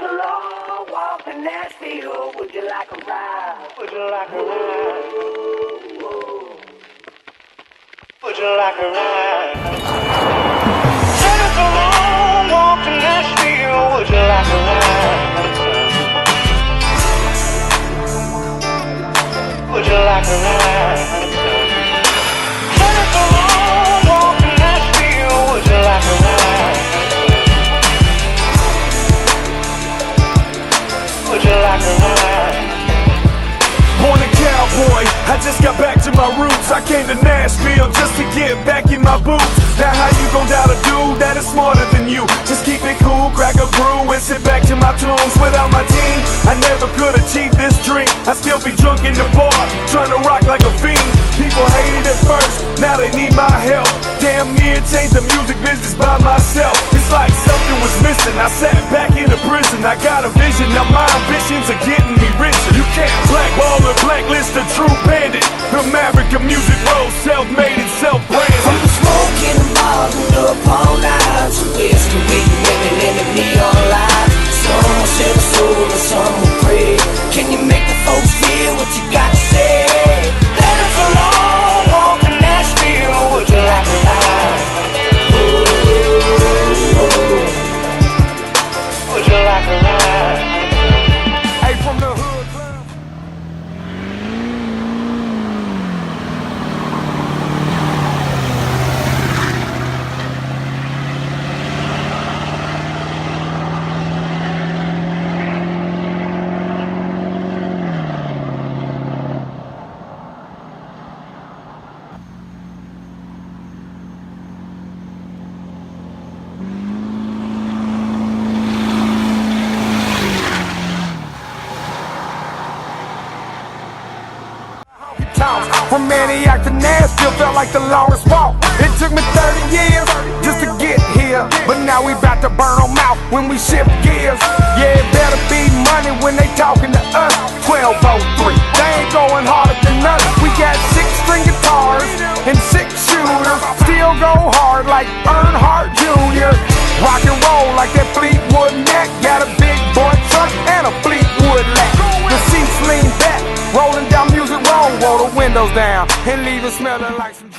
it's a long walk to Nashville. Would you like a ride? Would you like a ride? Would you like a ride? Said it's a long walk to Nashville. Would you like a ride? Would you like a ride? Said it's a long walk to Nashville. Would you like a ride? Would you like a ride? Born a cowboy, I just got back to my roots. I came to Nashville just to get back in my boots. Now how you gon' doubt a dude that is smarter than you? Just keep it cool, crack a brew, and sit back to my tunes. Without my team, I never could achieve this dream. I still be drunk in the bar, trying to rock like a fiend. People hated at first, now they need my help. Damn near changed the music business by myself. It's like something was missing, I sat back in the prison. I got a vision, now my ambitions are getting me richer. You can't blackball or blacklist a true bandit. American music rose, self-made and self-branded. From the smoke in the bottled up all night to whiskey with women in the neon light. Some will shed a soul and some will pray. Can you make the folks feel what you got to say? That it's a long walk to Nashville. Would you like a ride? Ooh. Would you like a ride? Hey, from the hood club. From Antioch to Nashville felt like the longest walk. It took me 30 years just to get here, but now we bout to burn them out when we shift gears. Yeah, it better be money when they talking to us. 1203, they ain't going harder than us. We got 6-string guitars and 6 shooters, still go hard like Earnhardt Jr. Rock and roll like that Fleetwood Mac. Got a big boy truck and a Fleetwood lat. The seats lean back, rolling down music roll, roll the windows down and leave it smelling like some